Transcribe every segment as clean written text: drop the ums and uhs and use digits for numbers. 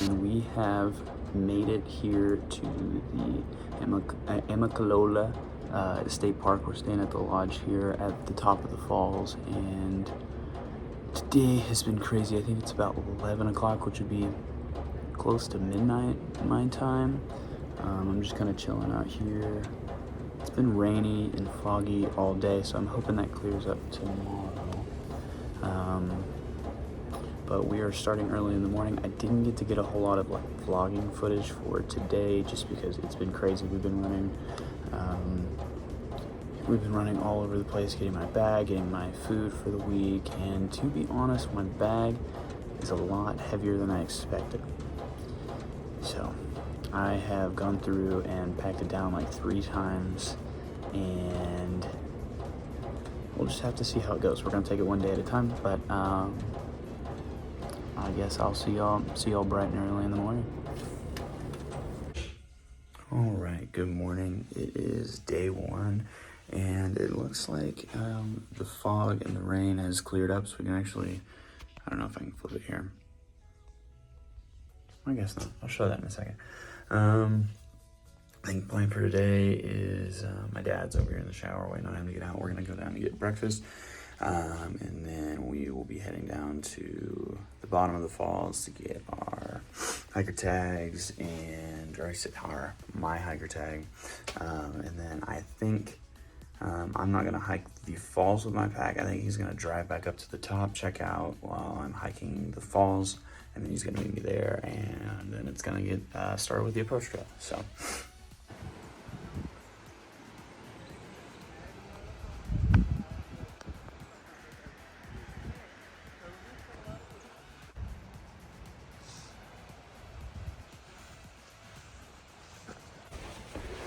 And we have made it here to the Amicalola State Park. We're staying at the lodge here at the top of the falls, and today has been crazy. I think it's about 11 o'clock, which would be close to midnight my time. I'm just kind of chilling out here. It's been rainy and foggy all day, so I'm hoping that clears up tomorrow. But we are starting early in the morning. I didn't get to get a whole lot of vlogging footage for today just because it's been crazy. We've been running all over the place, getting my bag, getting my food for the week, and to be honest, my bag is a lot heavier than I expected. So I have gone through and packed it down like 3 times, and we'll just have to see how it goes. We're gonna take it one day at a time, but I guess I'll see y'all bright and early in the morning. All right, good morning. It is day 1, and it looks like the fog and the rain has cleared up, so we can actually, I don't know if I can flip it here. I guess not. I'll show that in a second. I think the plan for today is my dad's over here in the shower waiting on him to get out. We're gonna go down and get breakfast, and then we will be heading down to the bottom of the falls to get our hiker tags my hiker tag, and then I think I'm not gonna hike the falls with my pack. I think he's gonna drive back up to the top, check out while I'm hiking the falls, and then he's gonna meet me there, and then it's gonna get started with the approach trail. So.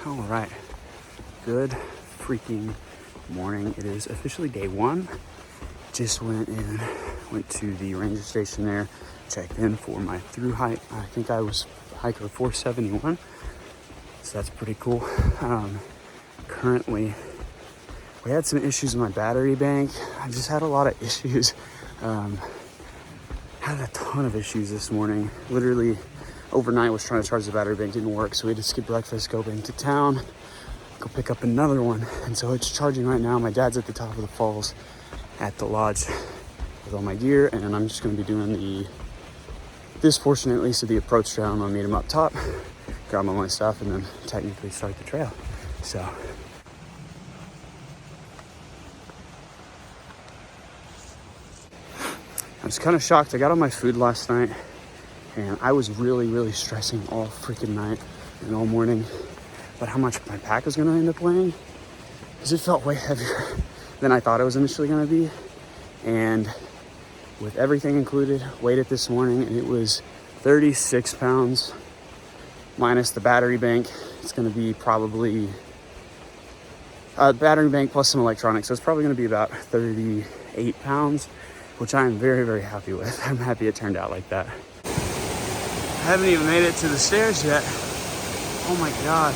All right, good freaking morning. It is officially day 1. Just went to the ranger station there, checked in for my through hike. I think I was hiker 471, so that's pretty cool. Currently, we had some issues with my battery bank. I just had a lot of issues. Had a ton of issues this morning. Literally, overnight was trying to charge the battery bank, didn't work, so we had to skip breakfast, go back to town, go pick up another one, and so it's charging right now. My dad's at the top of the falls at the lodge with all my gear, and I'm just going to be doing this portion at least of the approach trail. I'm going to meet him up top, grab all my stuff, and then technically start the trail. So I was kind of shocked. I got all my food last night, and I was really stressing all freaking night and all morning about how much my pack was going to end up weighing, because it felt way heavier than I thought it was initially going to be. And with everything included, weighed it this morning, and it was 36 pounds minus the battery bank. It's going to be probably battery bank plus some electronics, so it's probably going to be about 38 pounds, which I am very happy with. I'm happy it turned out like that. I haven't even made it to the stairs yet. Oh my God.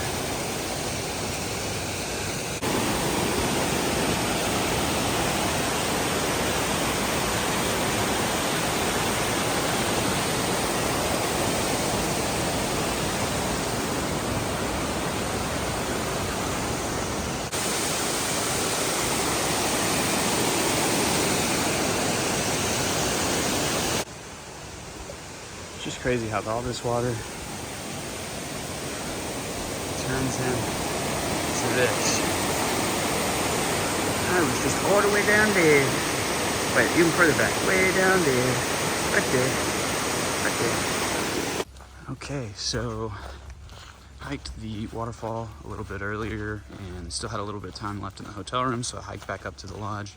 It's just crazy how all this water turns into this. I was just all the way down there. Wait, even further back. Way down there. Right there. Right there. Okay, so hiked the waterfall a little bit earlier and still had a little bit of time left in the hotel room, so I hiked back up to the lodge.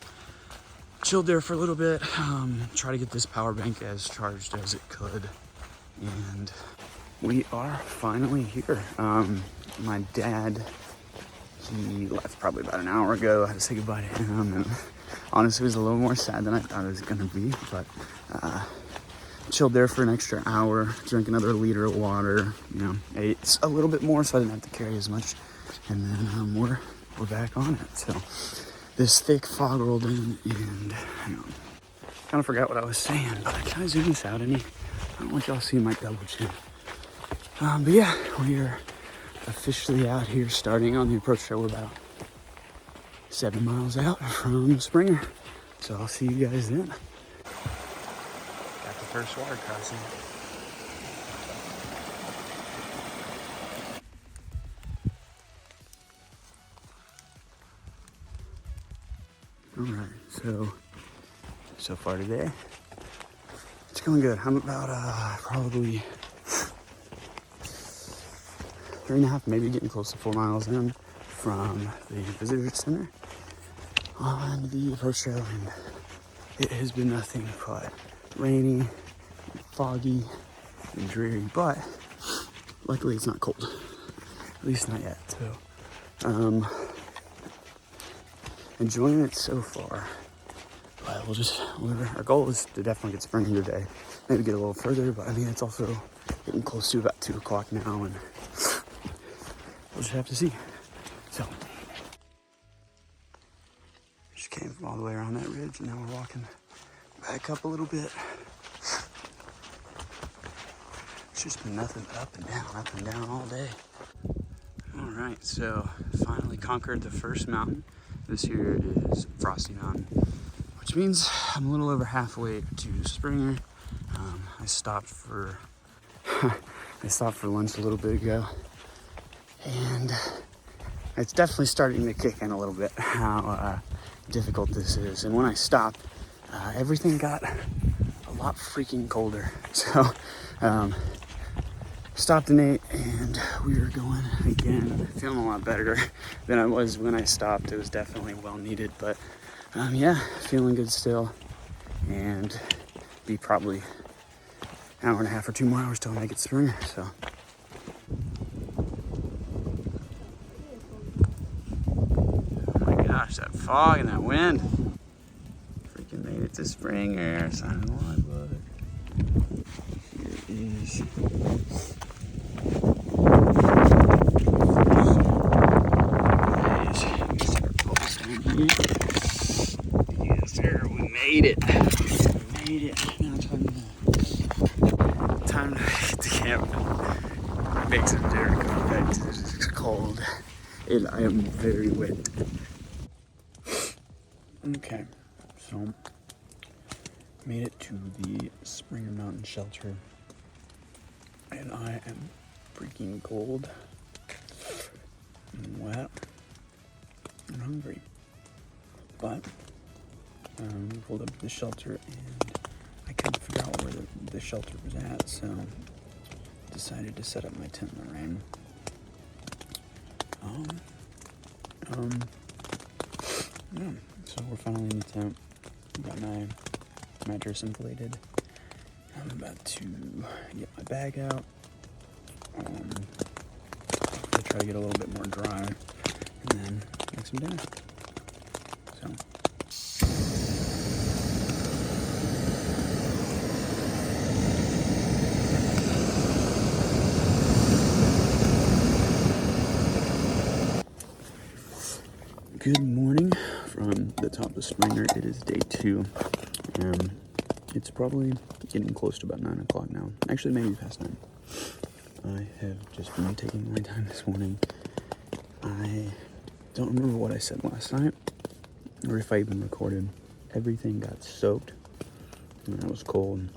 Chilled there for a little bit, try to get this power bank as charged as it could, and we are finally here. My dad, he left probably about an hour ago. I had to say goodbye to him, and honestly it was a little more sad than I thought it was gonna be, but chilled there for an extra hour, drank another liter of water, ate a little bit more so I didn't have to carry as much, and then we're back on it. So this thick fog rolled in, and kind of forgot what I was saying, but can I zoom this out any? I don't want y'all see my double chin. But yeah, we are officially out here starting on the approach trail. We're about 7 miles out from Springer. So I'll see you guys then. Got the first water crossing. Alright, so far today, it's going good. I'm about probably 3.5, maybe getting close to 4 miles in from the visitor center on the approach trail, and it has been nothing but rainy, foggy, and dreary, but luckily it's not cold, at least not yet. So enjoying it so far. But our goal is to definitely get spring today. Maybe get a little further, but I mean, it's also getting close to about 2 o'clock now, and we'll just have to see. So, just came from all the way around that ridge, and now we're walking back up a little bit. It's just been nothing but up and down all day. All right, so finally conquered the first mountain. This here is Frosty Mountain, which means I'm a little over halfway to Springer. I stopped for lunch a little bit ago, and it's definitely starting to kick in a little bit how difficult this is. And when I stopped, everything got a lot freaking colder. So stopped and ate, and we were going again, feeling a lot better than I was when I stopped. It was definitely well needed, but yeah, feeling good still, and be probably an hour and a half or 2 more hours till I make it Springer. So oh my gosh, that fog and that wind. Freaking made it to Springer. Sign of the line, brother. Here it is. Yes, sir, we made it. Now time to get to camp and make some dinner. Come back to this. It's cold, and I am very wet. Okay, so made it to the Springer Mountain shelter, and I am freaking cold and wet and hungry. But we pulled up to the shelter, and I couldn't figure out where the shelter was at, so decided to set up my tent in the rain. Yeah, so we're finally in the tent. Got my mattress inflated. I'm about to get my bag out. I'll try to get a little bit more dry, and then make some dinner. So. Good morning from the top of Springer. It is day 2. It's probably getting close to about 9 o'clock now. Actually, maybe past 9. I have just been taking my time this morning. I don't remember what I said last night, or if I even recorded. Everything got soaked, and it was cold,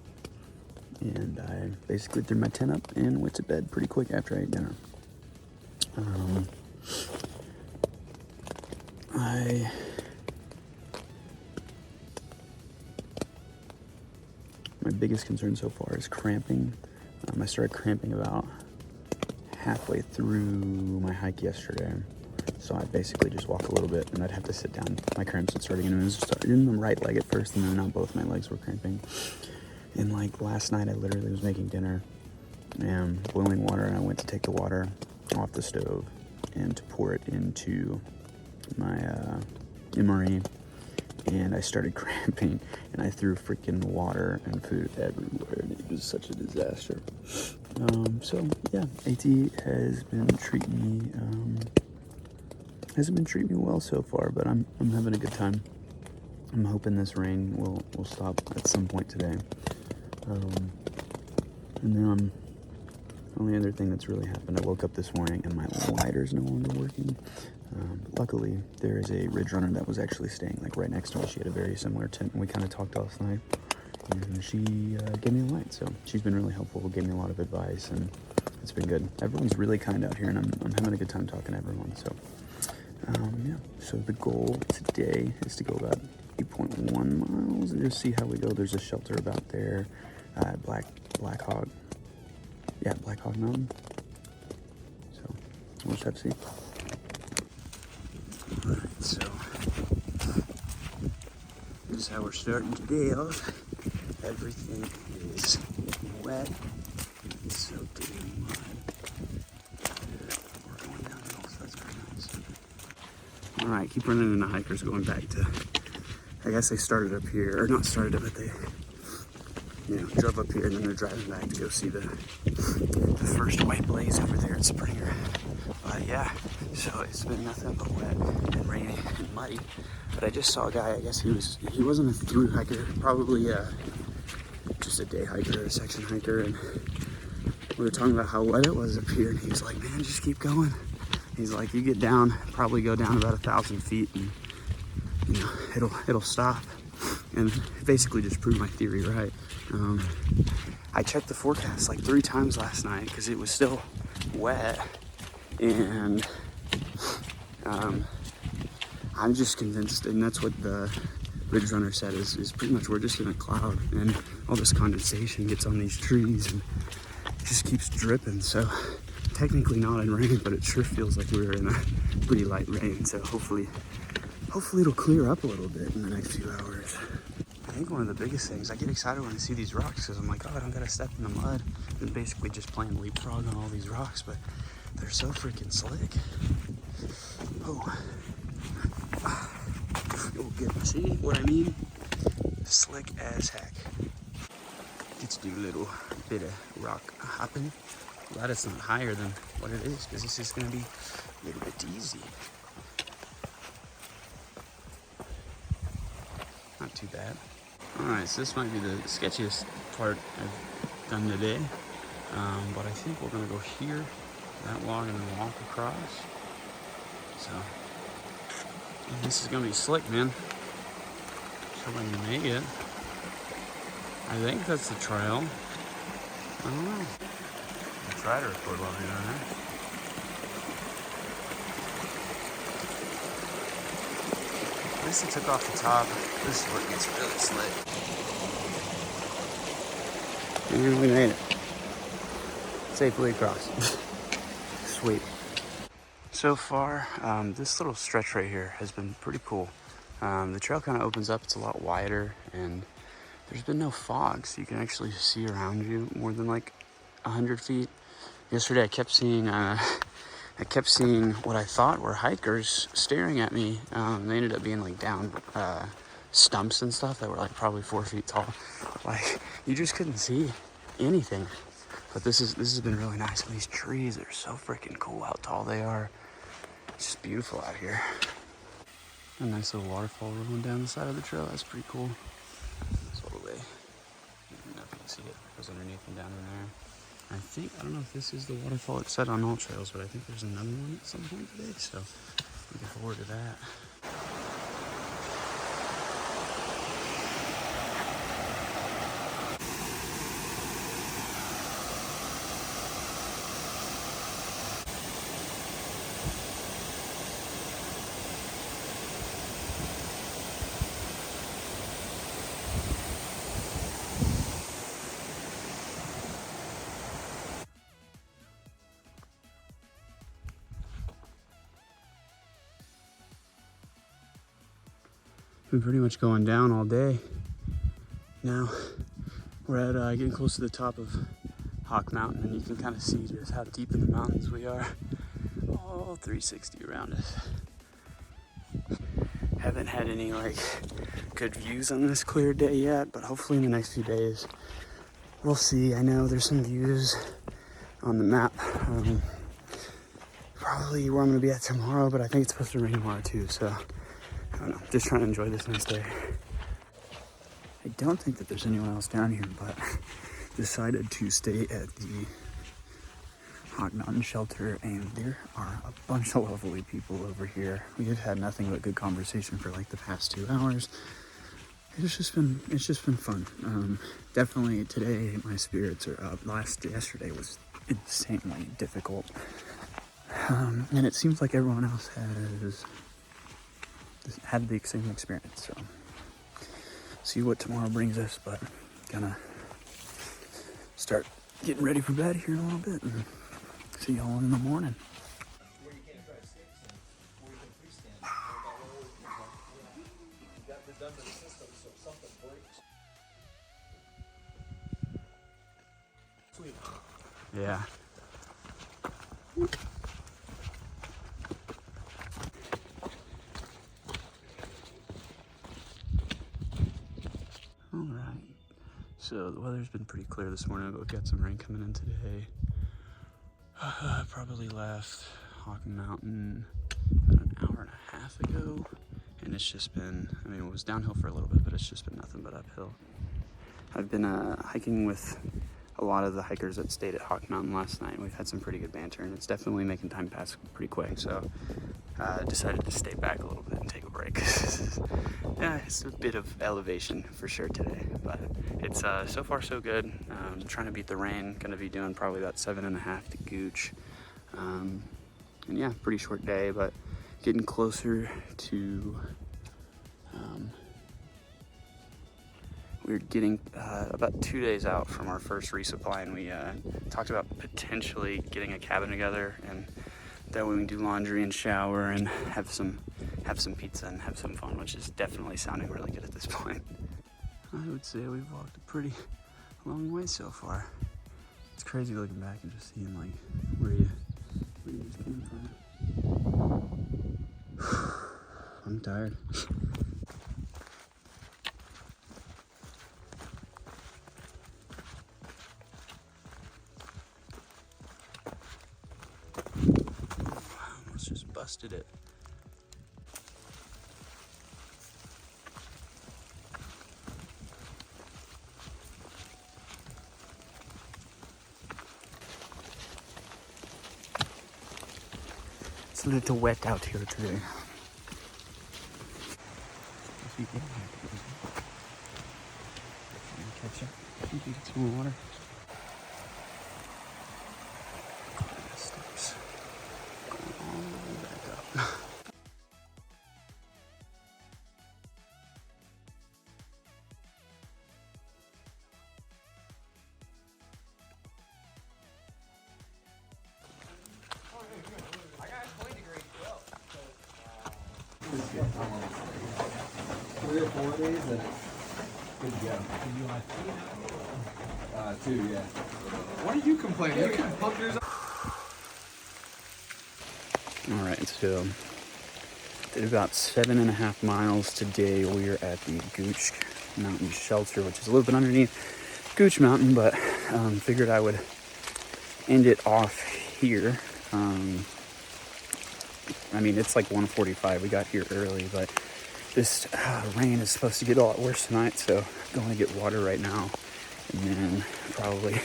and I basically threw my tent up and went to bed pretty quick after I ate dinner. My biggest concern so far is cramping. I started cramping about halfway through my hike yesterday. So I basically just walk a little bit, and I'd have to sit down. My cramps would start again. It was starting in the right leg at first, and then now both my legs were cramping. And like last night, I literally was making dinner and boiling water, and I went to take the water off the stove and to pour it into my MRE, and I started cramping, and I threw freaking water and food everywhere, and it was such a disaster. So yeah, AT has been treating me hasn't been treating me well so far, but I'm having a good time. I'm hoping this rain will stop at some point today. And then the only other thing that's really happened, I woke up this morning and my lighter's no longer working. Luckily, there is a ridge runner that was actually staying like right next to me. She had a very similar tent, and we kind of talked last night. And she gave me a light, so she's been really helpful, gave me a lot of advice, and it's been good. Everyone's really kind out here, and I'm having a good time talking to everyone. So, yeah. So the goal today is to go about 8.1 miles and just see how we go. There's a shelter about there, Black Hog Mountain. So we'll just have to see. All right, so this is how we're starting today off. Everything is wet and soaked in mud. We're going downhill, so that's very nice. All right, keep running into hikers going back to, I guess they started up here, or not started, but they, drove up here and then they're driving back to go see the first white blaze over there at Springer. But yeah, so it's been nothing but wet and rainy and muddy. But I just saw a guy, I guess he wasn't a through hiker, probably just a day hiker or a section hiker, and we were talking about how wet it was up here, and he was like, man, just keep going. He's like, you get down, probably go down about 1,000 feet, and it'll stop. And basically just proved my theory right. I checked the forecast like 3 times last night because it was still wet, and I'm just convinced, and that's what the ridge runner said, is pretty much we're just in a cloud, and all this condensation gets on these trees and it just keeps dripping. So technically not in rain, but it sure feels like we're in a pretty light rain. So hopefully it'll clear up a little bit in the next few hours. I think one of the biggest things, I get excited when I see these rocks because I'm like, oh, I don't gotta step in the mud and basically just playing leapfrog on all these rocks, but they're so freaking slick. Oh, see what I mean? Slick as heck. Let's do a little bit of rock hopping. Glad it's not higher than what it is, because this is gonna be a little bit easy. Not too bad. All right, so this might be the sketchiest part I've done today, but I think we're gonna go here, that log, and then walk across. So this is gonna be slick, man. So when you make it, I think that's the trail. I don't know. I'll try to record while we're doing that. At least it took off the top. This is where it gets really slick. And we made it. Safely across. Sweet. So far, this little stretch right here has been pretty cool. The trail kind of opens up, it's a lot wider, and there's been no fog, so you can actually see around you more than like 100 feet. Yesterday I kept seeing what I thought were hikers staring at me. They ended up being like down stumps and stuff that were like probably 4 feet tall. Like, you just couldn't see anything. But this has been really nice. And these trees are so freaking cool how tall they are. It's just beautiful out here. A nice little waterfall rolling down the side of the trail. That's pretty cool. It's all the way. I don't know if you can see it. It goes underneath and down in there. I don't know if this is the waterfall. It's set on all trails, but I think there's another one at some point today. So looking forward to that. Been pretty much going down all day. Now we're at getting close to the top of Hawk Mountain, and you can kind of see just how deep in the mountains we are. All 360 around us. Haven't had any like good views on this clear day yet, but hopefully in the next few days we'll see. I know there's some views on the map. Probably where I'm gonna be at tomorrow, but I think it's supposed to rain tomorrow too, so I don't know, just trying to enjoy this nice day. I don't think that there's anyone else down here, but decided to stay at the Hawk Mountain Shelter, and there are a bunch of lovely people over here. We have had nothing but good conversation for like the past 2 hours. It's just been fun. Definitely today my spirits are up. Yesterday was insanely difficult. And it seems like everyone else has had the same experience. So see what tomorrow brings us, but gonna start getting ready for bed here in a little bit and see y'all in the morning. Yeah. All right. So the weather's been pretty clear this morning, but we've got some rain coming in today. Probably left Hawk Mountain about an hour and a half ago, and it's just been, I mean, it was downhill for a little bit, but it's just been nothing but uphill. I've been hiking with a lot of the hikers that stayed at Hawk Mountain last night. We've had some pretty good banter, and it's definitely making time pass pretty quick, so decided to stay back a little bit and take a break. Yeah, it's a bit of elevation for sure today, but it's so far so good. Trying to beat the rain, gonna be doing probably about 7.5 to Gooch. And yeah, pretty short day, but getting closer to, we're getting about 2 days out from our first resupply, and we talked about potentially getting a cabin together, and that way we can do laundry and shower and have some pizza and have some fun, which is definitely sounding really good at this point. I would say we've walked a pretty long way so far. It's crazy looking back and just seeing like where you just came from. I'm tired. Almost just busted it. It's a little wet out here today. Catch up. Get some more water. Steps. Going all the way back up. I got 20 grade 12. 3 or 4 days and it's good to go. You like 2, yeah. What are you complaining? You can pump yours up. All right, so did about 7.5 miles today. We're at the Gooch Mountain Shelter, which is a little bit underneath Gooch Mountain, but figured I would end it off here. I mean, it's like 1:45. We got here early, but this rain is supposed to get a lot worse tonight, so I'm going to get water right now, and then probably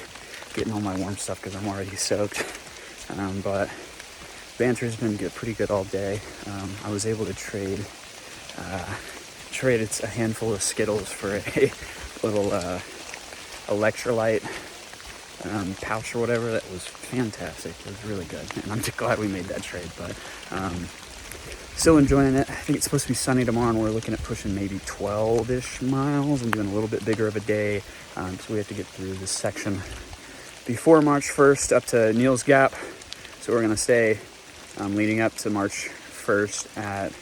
getting all my warm stuff because I'm already soaked. But banter's been pretty good all day. I was able to trade a handful of Skittles for a little electrolyte pouch or whatever. That was fantastic. It was really good, and I'm just glad we made that trade. But still enjoying it. I think it's supposed to be sunny tomorrow, and we're looking at pushing maybe 12-ish miles and doing a little bit bigger of a day. So we have to get through this section before March 1st up to Neal's Gap. So we're gonna stay leading up to March 1st at,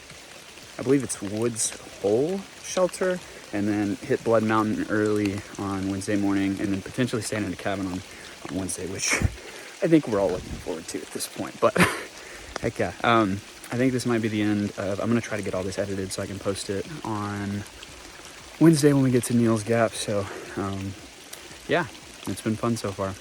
I believe it's Woods Hole Shelter, and then hit Blood Mountain early on Wednesday morning, and then potentially staying in a cabin on Wednesday, which I think we're all looking forward to at this point. But heck yeah, I think this might be the end of, I'm gonna try to get all this edited so I can post it on Wednesday when we get to Neal's Gap. So yeah, it's been fun so far.